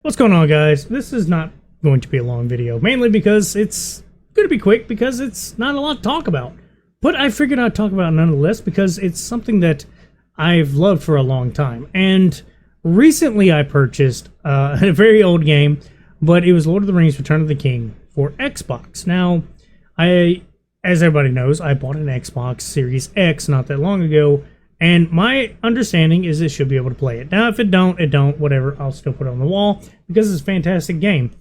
What's going on, guys? This is not going to be a long video, mainly because it's going to be quick because it's not a lot to talk about. But I figured I'd talk about it nonetheless because it's something that I've loved for a long time. And recently I purchased a very old game, but it was Lord of the Rings Return of the King for Xbox. Now, as everybody knows, I bought an Xbox Series X not that long ago, and my understanding is it should be able to play it. Now, if it don't, whatever, I'll still put it on the wall because it's a fantastic game.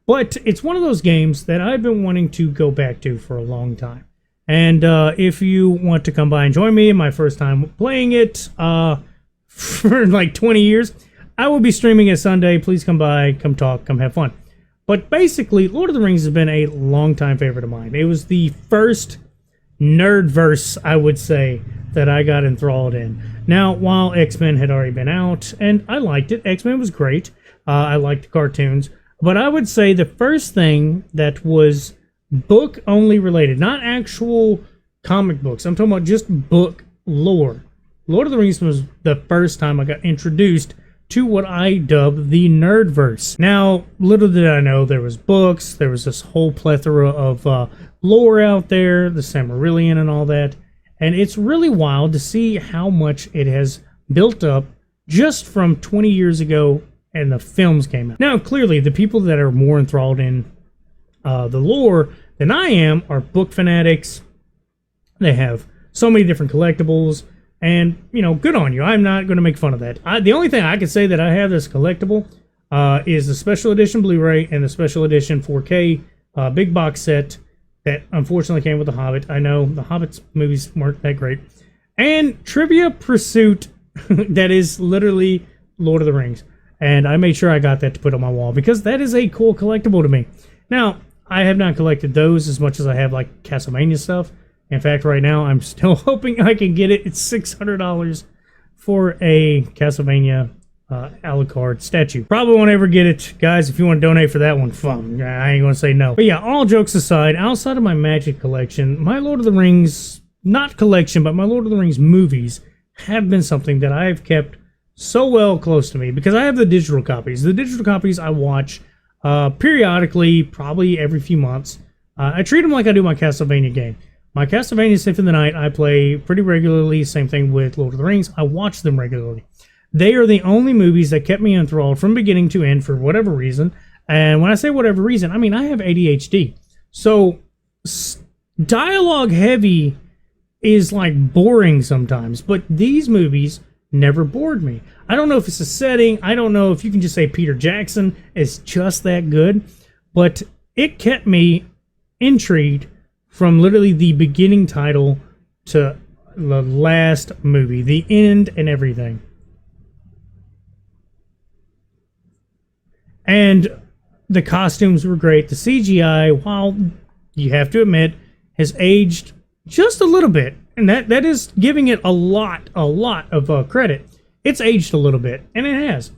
But it's one of those games that I've been wanting to go back to for a long time. And if you want to come by and join me, my first time playing it for like 20 years, I will be streaming it Sunday. Please come by, come talk, come have fun. But basically, Lord of the Rings has been a long-time favorite of mine. It was the first nerdverse, I would say, that I got enthralled in. Now, while X-Men had already been out, and I liked it, X-Men was great. I liked the cartoons. But I would say the first thing that was book-only related, not actual comic books, I'm talking about just book lore. Lord of the Rings was the first time I got introduced to what I dubbed the nerdverse. Now, little did I know there was books, there was this whole plethora of lore out there, the Silmarillion and all that. And it's really wild to see how much it has built up just from 20 years ago and the films came out. Now, clearly, the people that are more enthralled in the lore than I am are book fanatics. They have so many different collectibles, and, you know, good on you. I'm not going to make fun of that. The only thing I can say that I have that's collectible is the Special Edition Blu-ray and the Special Edition 4K big box set that unfortunately came with The Hobbit. I know the Hobbit's movies weren't that great. And Trivia Pursuit that is literally Lord of the Rings. And I made sure I got that to put on my wall because that is a cool collectible to me. Now, I have not collected those as much as I have like Castlevania stuff. In fact, right now, I'm still hoping I can get it. It's $600 for a Castlevania Alucard statue. Probably won't ever get it. Guys, if you want to donate for that one, fun. I ain't going to say no. But yeah, all jokes aside, outside of my Magic collection, my Lord of the Rings, not collection, but my Lord of the Rings movies have been something that I've kept so well close to me because I have the digital copies. The digital copies I watch periodically, probably every few months. I treat them like I do my Castlevania game. My Castlevania Symphony of the Night, I play pretty regularly. Same thing with Lord of the Rings. I watch them regularly. They are the only movies that kept me enthralled from beginning to end for whatever reason. And when I say whatever reason, I mean I have ADHD. So dialogue heavy is like boring sometimes. But these movies never bored me. I don't know if it's a setting. I don't know if you can just say Peter Jackson is just that good. But it kept me intrigued from literally the beginning title to the last movie, the end and everything. And the costumes were great. The CGI, while you have to admit, has aged just a little bit. And that is giving it a lot of credit. It's aged a little bit, and it has.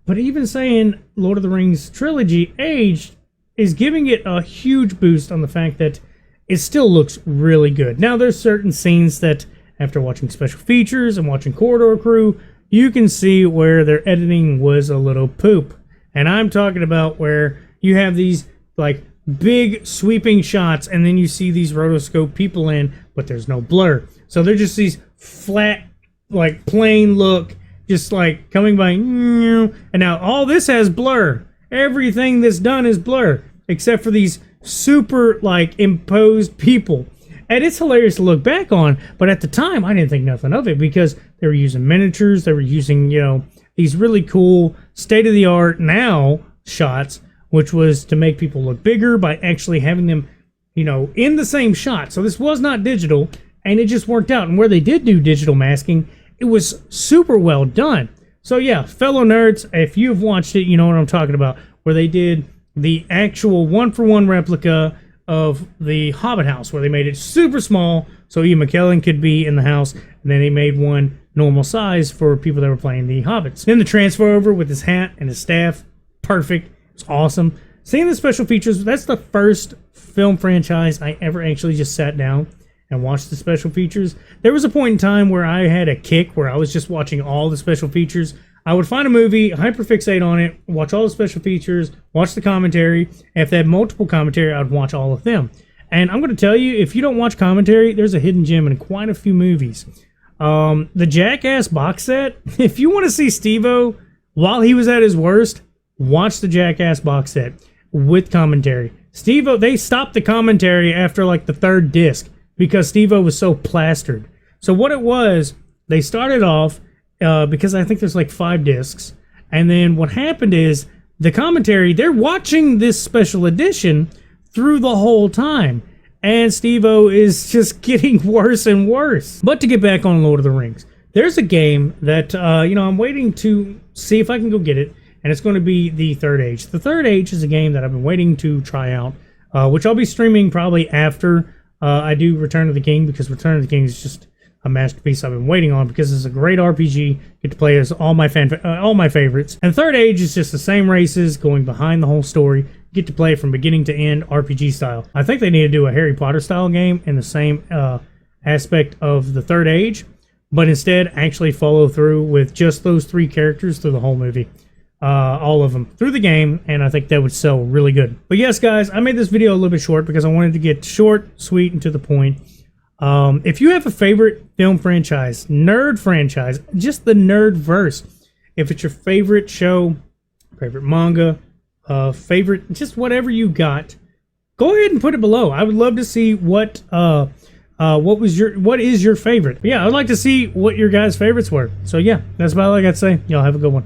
But even saying Lord of the Rings trilogy aged is giving it a huge boost on the fact that it still looks really good. Now, there's certain scenes that, after watching special features and watching Corridor Crew, you can see where their editing was a little poop. And I'm talking about where you have these like big sweeping shots and then you see these rotoscope people in, but there's no blur. So they're just these flat, like plain look, just like coming by. And now all this has blur. Everything that's done is blur, except for these super like imposed people. And it's hilarious to look back on, but at the time I didn't think nothing of it because they were using miniatures, they were using, you know, these really cool state-of-the-art now shots, which was to make people look bigger by actually having them, you know, in the same shot. So this was not digital, and it just worked out. And where they did do digital masking, it was super well done. So yeah, fellow nerds, if you've watched it, you know what I'm talking about, where they did the actual one-for-one replica of the Hobbit house, where they made it super small so Ian McKellen could be in the house, and then they made one normal size for people that were playing the Hobbits. Then the transfer over with his hat and his staff, perfect. It's awesome. Seeing the special features, that's the first film franchise I ever actually just sat down and watched the special features. There was a point in time where I had a kick where I was just watching all the special features. I would find a movie, hyperfixate on it, watch all the special features, watch the commentary. And if they had multiple commentary, I'd watch all of them. And I'm going to tell you, if you don't watch commentary, there's a hidden gem in quite a few movies. The Jackass box set, if you want to see Steve-O while he was at his worst, watch the Jackass box set with commentary. Steve-O, they stopped the commentary after like the third disc because Steve-O was so plastered. So what it was, they started off, because I think there's like 5 discs, and then what happened is the commentary, they're watching this special edition through the whole time, and Steve-O is just getting worse and worse. But to get back on Lord of the Rings, there's a game that I'm waiting to see if I can go get it, and it's going to be The Third Age. The Third Age is a game that I've been waiting to try out, which I'll be streaming probably after I do Return of the King, because Return of the King is just a masterpiece I've been waiting on, because it's a great RPG. Get to play as all my favorites. And Third Age is just the same races going behind the whole story. Get to play from beginning to end RPG style. I think they need to do a Harry Potter style game in the same aspect of the Third Age, but instead actually follow through with just those 3 characters through the whole movie. All of them through the game, and I think that would sell really good. But yes, guys, I made this video a little bit short because I wanted to get short, sweet, and to the point. If you have a favorite film franchise, nerd franchise, just the nerd verse, if it's your favorite show, favorite manga, favorite, just whatever you got, go ahead and put it below. I would love to see what is your favorite. Yeah, I'd like to see what your guys' favorites were. So yeah, that's about all I got to say. Y'all have a good one.